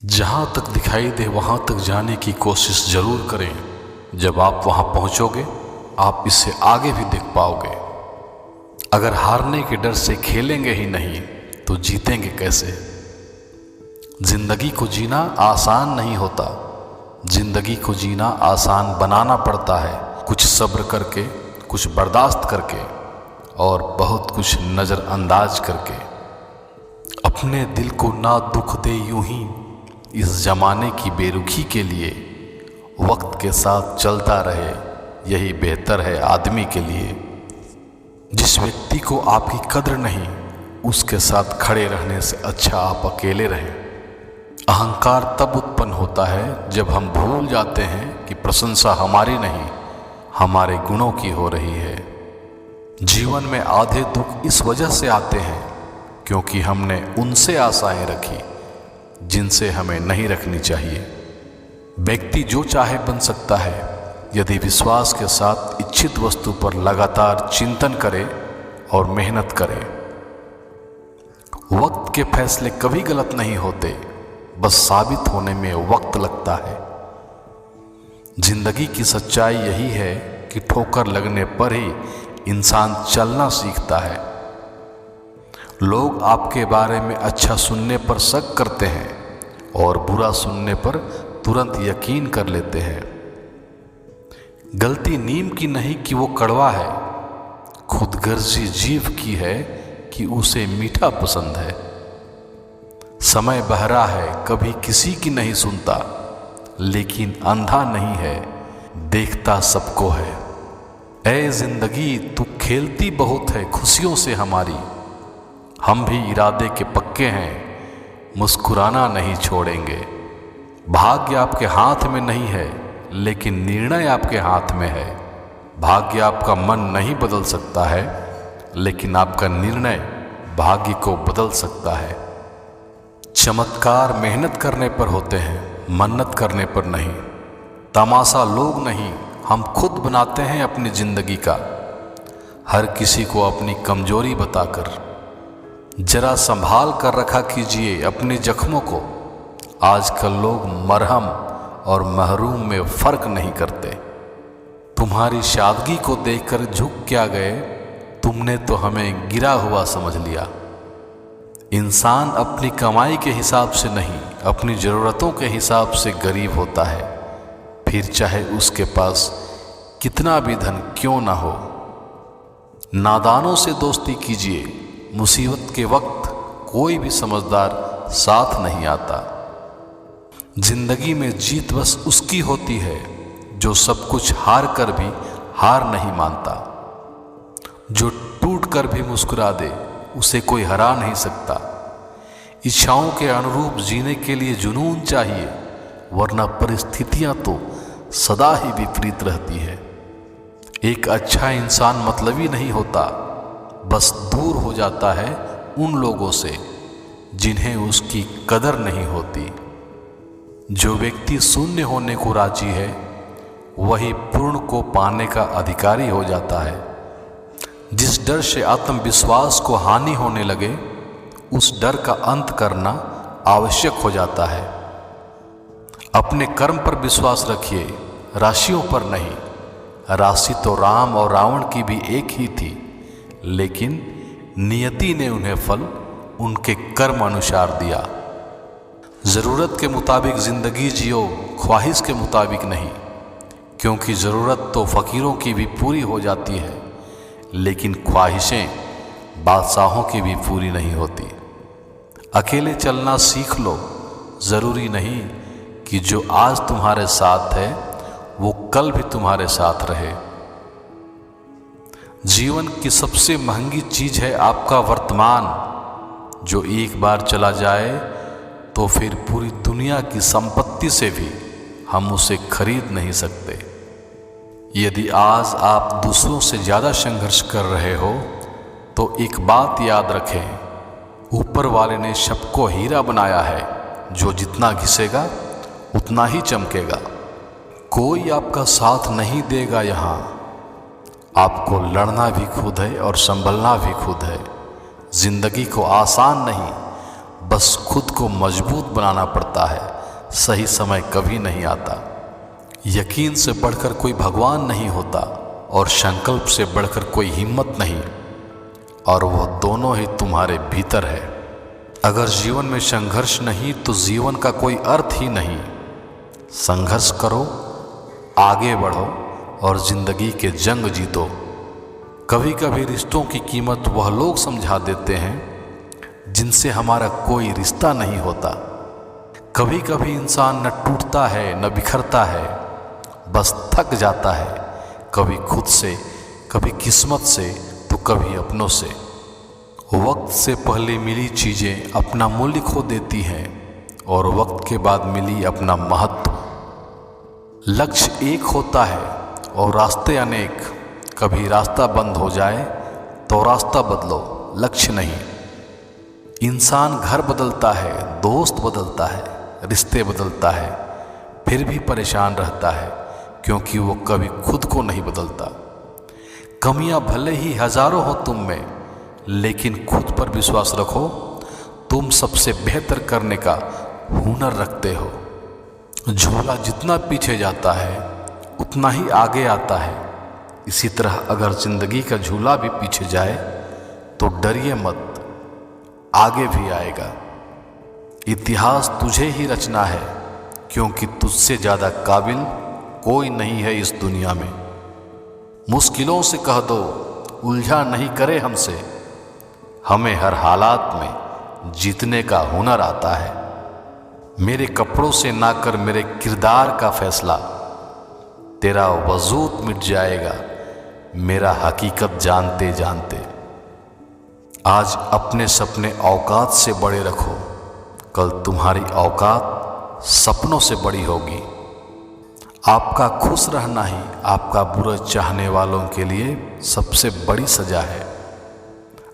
जहाँ तक दिखाई दे वहाँ तक जाने की कोशिश ज़रूर करें। जब आप वहाँ पहुँचोगे आप इससे आगे भी देख पाओगे। अगर हारने के डर से खेलेंगे ही नहीं तो जीतेंगे कैसे। जिंदगी को जीना आसान नहीं होता, जिंदगी को जीना आसान बनाना पड़ता है। कुछ सब्र करके, कुछ बर्दाश्त करके और बहुत कुछ नज़रअंदाज करके। अपने दिल को ना दुख दे यूं ही इस ज़माने की बेरुखी के लिए। वक्त के साथ चलता रहे यही बेहतर है आदमी के लिए। जिस व्यक्ति को आपकी कद्र नहीं उसके साथ खड़े रहने से अच्छा आप अकेले रहें। अहंकार तब उत्पन्न होता है जब हम भूल जाते हैं कि प्रशंसा हमारी नहीं हमारे गुणों की हो रही है। जीवन में आधे दुख इस वजह से आते हैं क्योंकि हमने उनसे आशाएं रखी जिनसे हमें नहीं रखनी चाहिए। व्यक्ति जो चाहे बन सकता है यदि विश्वास के साथ इच्छित वस्तु पर लगातार चिंतन करे और मेहनत करे। वक्त के फैसले कभी गलत नहीं होते, बस साबित होने में वक्त लगता है। जिंदगी की सच्चाई यही है कि ठोकर लगने पर ही इंसान चलना सीखता है। लोग आपके बारे में अच्छा सुनने पर शक करते हैं और बुरा सुनने पर तुरंत यकीन कर लेते हैं। गलती नीम की नहीं कि वो कड़वा है, खुदगर्जी जीव की है कि उसे मीठा पसंद है। समय बहरा है कभी किसी की नहीं सुनता, लेकिन अंधा नहीं है देखता सबको है। ऐ जिंदगी तू खेलती बहुत है खुशियों से हमारी, हम भी इरादे के पक्के हैं मुस्कुराना नहीं छोड़ेंगे। भाग्य आपके हाथ में नहीं है लेकिन निर्णय आपके हाथ में है। भाग्य आपका मन नहीं बदल सकता है लेकिन आपका निर्णय भाग्य को बदल सकता है। चमत्कार मेहनत करने पर होते हैं, मन्नत करने पर नहीं। तमाशा लोग नहीं हम खुद बनाते हैं अपनी जिंदगी का, हर किसी को अपनी कमजोरी बताकर। जरा संभाल कर रखा कीजिए अपने जख्मों को। आजकल लोग मरहम और महरूम में फर्क नहीं करते। तुम्हारी सादगी को देखकर झुक क्या गए, तुमने तो हमें गिरा हुआ समझ लिया। इंसान अपनी कमाई के हिसाब से नहीं अपनी ज़रूरतों के हिसाब से गरीब होता है, फिर चाहे उसके पास कितना भी धन क्यों ना हो। नादानों से दोस्ती कीजिए, मुसीबत के वक्त कोई भी समझदार साथ नहीं आता। जिंदगी में जीत बस उसकी होती है जो सब कुछ हार कर भी हार नहीं मानता। जो टूट कर भी मुस्कुरा दे उसे कोई हरा नहीं सकता। इच्छाओं के अनुरूप जीने के लिए जुनून चाहिए, वरना परिस्थितियां तो सदा ही विपरीत रहती है। एक अच्छा इंसान मतलबी नहीं होता, बस दूर हो जाता है उन लोगों से जिन्हें उसकी कदर नहीं होती। जो व्यक्ति शून्य होने को राजी है वही पूर्ण को पाने का अधिकारी हो जाता है। जिस डर से आत्मविश्वास को हानि होने लगे उस डर का अंत करना आवश्यक हो जाता है। अपने कर्म पर विश्वास रखिए, राशियों पर नहीं। राशि तो राम और रावण की भी एक ही थी, लेकिन नियति ने उन्हें फल उनके कर्म अनुसार दिया। ज़रूरत के मुताबिक ज़िंदगी जियो, ख्वाहिश के मुताबिक नहीं, क्योंकि ज़रूरत तो फ़कीरों की भी पूरी हो जाती है, लेकिन ख्वाहिशें बादशाहों की भी पूरी नहीं होती। अकेले चलना सीख लो, ज़रूरी नहीं कि जो आज तुम्हारे साथ है वो कल भी तुम्हारे साथ रहे। जीवन की सबसे महंगी चीज़ है आपका वर्तमान, जो एक बार चला जाए तो फिर पूरी दुनिया की संपत्ति से भी हम उसे खरीद नहीं सकते। यदि आज आप दूसरों से ज़्यादा संघर्ष कर रहे हो तो एक बात याद रखें, ऊपर वाले ने सबको हीरा बनाया है, जो जितना घिसेगा उतना ही चमकेगा। कोई आपका साथ नहीं देगा यहाँ, आपको लड़ना भी खुद है और संभलना भी खुद है। जिंदगी को आसान नहीं बस खुद को मजबूत बनाना पड़ता है। सही समय कभी नहीं आता। यकीन से बढ़कर कोई भगवान नहीं होता और संकल्प से बढ़कर कोई हिम्मत नहीं, और वह दोनों ही तुम्हारे भीतर है। अगर जीवन में संघर्ष नहीं तो जीवन का कोई अर्थ ही नहीं। संघर्ष करो, आगे बढ़ो और जिंदगी के जंग जीतो। कभी कभी रिश्तों की कीमत वह लोग समझा देते हैं जिनसे हमारा कोई रिश्ता नहीं होता। कभी कभी इंसान न टूटता है न बिखरता है, बस थक जाता है, कभी खुद से, कभी किस्मत से, तो कभी अपनों से। वक्त से पहले मिली चीज़ें अपना मूल्य खो देती हैं और वक्त के बाद मिली अपना महत्व। लक्ष्य एक होता है और रास्ते अनेक। कभी रास्ता बंद हो जाए तो रास्ता बदलो, लक्ष्य नहीं। इंसान घर बदलता है, दोस्त बदलता है, रिश्ते बदलता है, फिर भी परेशान रहता है क्योंकि वो कभी खुद को नहीं बदलता। कमियां भले ही हजारों हो तुम में, लेकिन खुद पर विश्वास रखो, तुम सबसे बेहतर करने का हुनर रखते हो। झूला जितना पीछे जाता है उतना ही आगे आता है। इसी तरह अगर जिंदगी का झूला भी पीछे जाए तो डरिए मत, आगे भी आएगा। इतिहास तुझे ही रचना है क्योंकि तुझसे ज़्यादा काबिल कोई नहीं है इस दुनिया में। मुश्किलों से कह दो उलझा नहीं करे हमसे, हमें हर हालात में जीतने का हुनर आता है। मेरे कपड़ों से ना कर मेरे किरदार का फैसला, तेरा वजूद मिट जाएगा मेरा हकीकत जानते जानते। आज अपने सपने औकात से बड़े रखो, कल तुम्हारी औकात सपनों से बड़ी होगी। आपका खुश रहना ही आपका बुरा चाहने वालों के लिए सबसे बड़ी सजा है।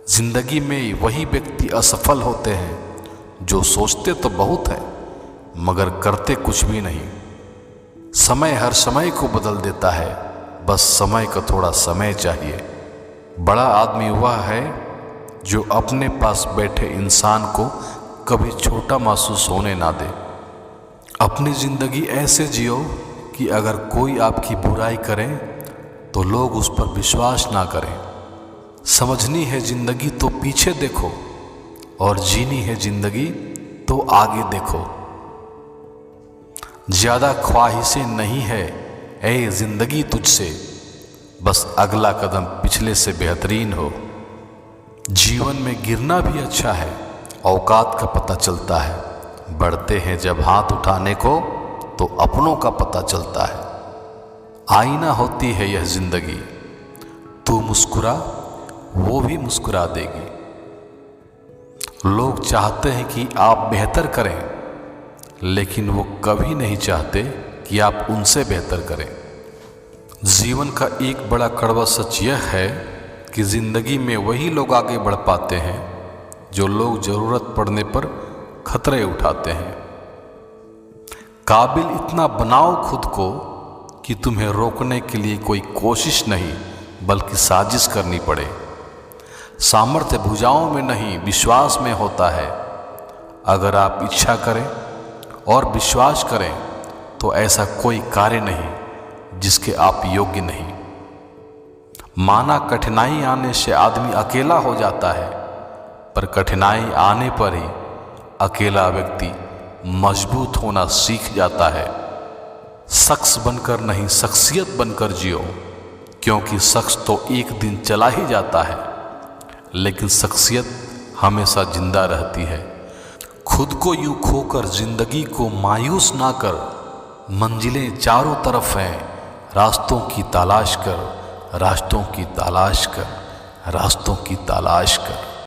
जिंदगी में वही व्यक्ति असफल होते हैं जो सोचते तो बहुत है मगर करते कुछ भी नहीं। समय हर समय को बदल देता है, बस समय का थोड़ा समय चाहिए। बड़ा आदमी वह है जो अपने पास बैठे इंसान को कभी छोटा महसूस होने ना दे। अपनी ज़िंदगी ऐसे जियो कि अगर कोई आपकी बुराई करे तो लोग उस पर विश्वास ना करें। समझनी है ज़िंदगी तो पीछे देखो, और जीनी है ज़िंदगी तो आगे देखो। ज़्यादा ख्वाहिशें नहीं है ऐ ज़िंदगी तुझसे, बस अगला कदम पिछले से बेहतरीन हो। जीवन में गिरना भी अच्छा है, औकात का पता चलता है। बढ़ते हैं जब हाथ उठाने को तो अपनों का पता चलता है। आईना होती है यह ज़िंदगी, तू मुस्कुरा वो भी मुस्कुरा देगी। लोग चाहते हैं कि आप बेहतर करें, लेकिन वो कभी नहीं चाहते कि आप उनसे बेहतर करें। जीवन का एक बड़ा कड़वा सच यह है कि ज़िंदगी में वही लोग आगे बढ़ पाते हैं जो लोग ज़रूरत पड़ने पर खतरे उठाते हैं। काबिल इतना बनाओ खुद को कि तुम्हें रोकने के लिए कोई कोशिश नहीं बल्कि साजिश करनी पड़े। सामर्थ्य भुजाओं में नहीं विश्वास में होता है। अगर आप इच्छा करें और विश्वास करें तो ऐसा कोई कार्य नहीं जिसके आप योग्य नहीं। माना कठिनाई आने से आदमी अकेला हो जाता है, पर कठिनाई आने पर ही अकेला व्यक्ति मजबूत होना सीख जाता है। शख्स बनकर नहीं शख्सियत बनकर जियो, क्योंकि शख्स तो एक दिन चला ही जाता है, लेकिन शख्सियत हमेशा जिंदा रहती है। खुद को यूं खोकर जिंदगी को मायूस ना कर, मंजिलें चारों तरफ हैं, रास्तों की तलाश कर, रास्तों की तलाश कर, रास्तों की तलाश कर।